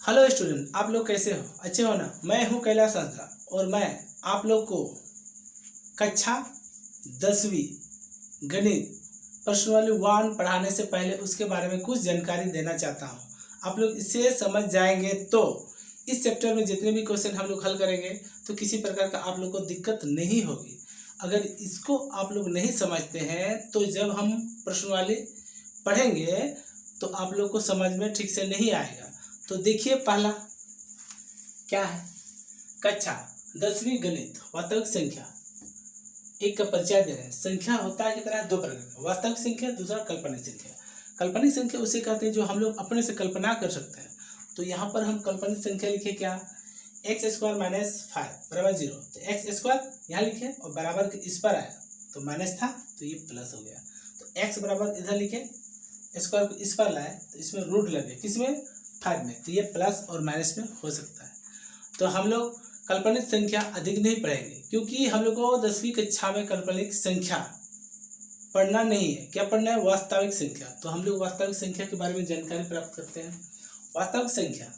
Hello student, आप लोग कैसे हो? अच्छे हो ना? मैं हूं कैलाश हांसदा और मैं आप लोग को कक्षा 10वीं गणित प्रश्नावली 1 पढ़ाने से पहले उसके बारे में कुछ जानकारी देना चाहता हूं। आप लोग इसे समझ जाएंगे तो इस चैप्टर में जितने भी क्वेश्चन हम लोग हल करेंगे तो किसी प्रकार का आप लोग को दिक्कत नहीं होगी। अगर इसको आप लोग नहीं समझते हैं तो जब हम प्रश्नावली पढ़ेंगे तो आप लोग को समझ में ठीक से नहीं आएगा। तो देखिए, पहला क्या है? कक्षा 10वीं गणित वास्तविक संख्या एक का परिचय दे रहे हैं। संख्या होता है कितना? 2 प्रकार का, वास्तविक संख्या, दूसरा काल्पनिक संख्या। काल्पनिक संख्या उसे कहते हैं जो हम लोग अपने से कल्पना कर सकते हैं। तो यहाँ पर हम काल्पनिक संख्या लिखे क्या? x² - 5 बराबर 0। तो x² यहाँ लिखे और बराबर के इस पर आया तो माइनस था तो ये प्लस हो गया। तो x बराबर इधर लिखे, स्क्वायर को इस पर लाए तो इसमें रूट लगे, किसमें? 5 में। तो ये प्लस और माइनस में हो सकता है। तो हम लोग काल्पनिक संख्या अधिक नहीं पढ़ेंगे क्योंकि हम लोग को 10वीं कक्षा में काल्पनिक संख्या पढ़ना नहीं है। क्या पढ़ना है? वास्तविक संख्या। तो हम लोग वास्तविक संख्या के बारे में जानकारी प्राप्त करते हैं। वास्तविक संख्या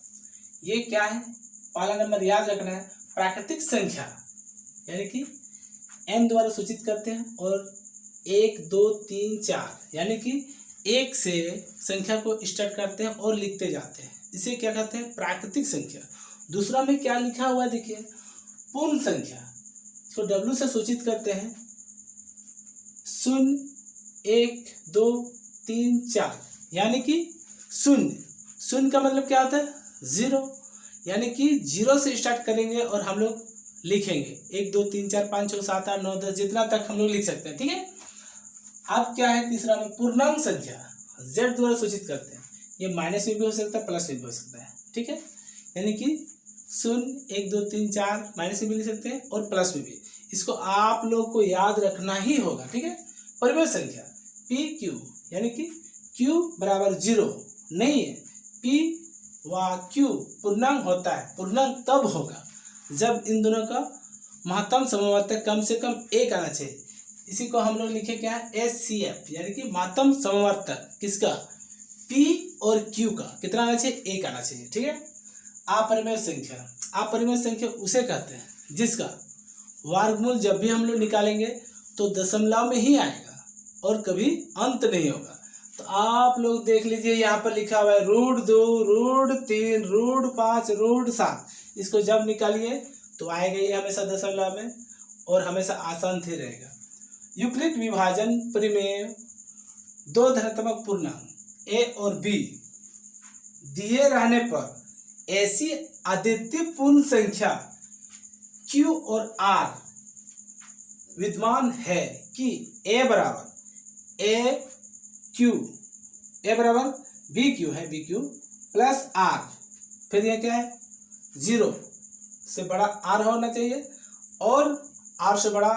ये क्या है? पहला नंबर याद रखना है, प्राकृतिक संख्या यानी कि n द्वारा सूचित करते हैं और 1 2 3 4 यानी कि 1 से संख्या को स्टार्ट करते हैं और लिखते जाते हैं। इसे क्या कहते हैं? प्राकृतिक संख्या। दूसरा में क्या लिखा हुआ है देखिए, पूर्ण संख्या। इसको W से सूचित करते हैं, 0 1 2 3 4 यानी कि 0 का मतलब क्या होता है? 0 यानी कि 0 से स्टार्ट करेंगे और हम लोग लिखेंगे 1 2 3 4 5 6 7 8 9 10 जितना तक हम लोग लिख सकते हैं। ठीक है। अब क्या है? तीसरा में पूर्णांक संख्या Z द्वारा सूचित करते हैं। ये माइनस में भी हो सकता है, प्लस में भी हो सकता है। ठीक है, यानी कि 0 1 2 3 4 माइनस में भी लिख सकते हैं और प्लस में भी। इसको आप लोग को याद रखना ही होगा। ठीक है। परिमेय संख्या PQ यानी कि Q बराबर 0 नहीं है। P व Q पूर्णांक होता है। पूर्णांक तब होगा जब इन दोनों का महत्तम समवर्तक कम से कम 1 आना चाहिए। इसी को हम लोग लिखे क्या है? SCF यानी कि महत्तम समवर्तक किसका? P और Q का कितना आना चाहिए? 1 आना चाहिए। ठीक है। अपरिमेय संख्या, अपरिमेय संख्या उसे कहते हैं जिसका वर्गमूल जब भी हम लोग निकालेंगे तो दशमलव में ही आएगा और कभी अंत नहीं होगा। तो आप लोग देख लीजिए, यहाँ पर लिखा हुआ है √2 √3 √5 √7। इसको जब निकालिए तो आएगा ये हमेशा दशमलव में और हमेशा आसान ही रहेगा। यूक्लिड विभाजन प्रमेय 2 धनात्मक पूर्णांक A और B दिए रहने पर ऐसी अद्वितीय पूर्ण संख्या Q और R विद्यमान है कि A बराबर BQ है, BQ प्लस R, फिर यह क्या है? 0 से बड़ा R होना चाहिए और R से बड़ा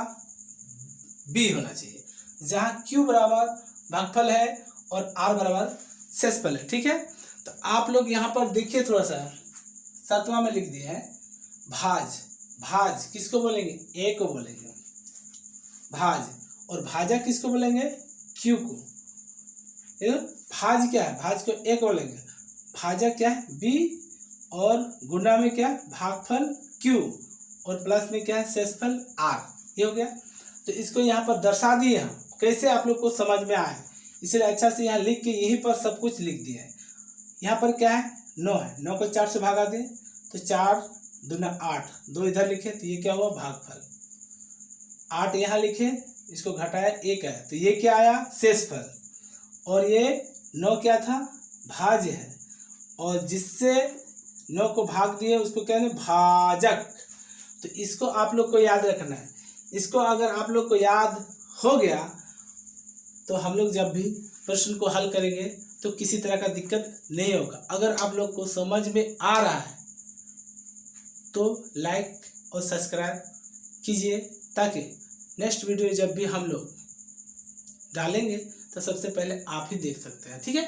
B होना चाहिए, जहाँ Q बराबर भागफल है और R बराबर शेषफल है। ठीक है। तो आप लोग यहाँ पर देखिए, थोड़ा सा 7वां में लिख दिया है भाज किसको बोलेंगे? A को बोलेंगे भाज, और भाजक किसको बोलेंगे? Q को। भाज क्या है? भाज को A को बोलेंगे, भाजक क्या है? B, और गुणा में क्या? भागफल Q, और प्लस में क्या है? शेषफल R। ये हो गया। तो इसको यहाँ पर दर्शा दिए हम, कैसे आप लोग को समझ में आए, इसलिए अच्छा से यहाँ लिख के यहीं पर सब कुछ लिख दिया है। यहाँ पर क्या है? 9 है, 9 को 4 से भागा दें तो 4 दूना 8, 2 इधर लिखे तो ये क्या हुआ? भागफल। 8 यहाँ लिखे, इसको घटाया 1 है तो ये क्या आया? शेषफल। और ये 9 क्या था? भाज्य है, और जिससे 9 को भाग दिए उसको क्या है? भाजक। तो इसको आप लोग को याद रखना है। इसको अगर आप लोग को याद हो गया तो हम लोग जब भी प्रश्न को हल करेंगे तो किसी तरह का दिक्कत नहीं होगा। अगर आप लोग को समझ में आ रहा है तो लाइक और सब्सक्राइब कीजिए ताकि नेक्स्ट वीडियो जब भी हम लोग डालेंगे तो सबसे पहले आप ही देख सकते हैं। ठीक है।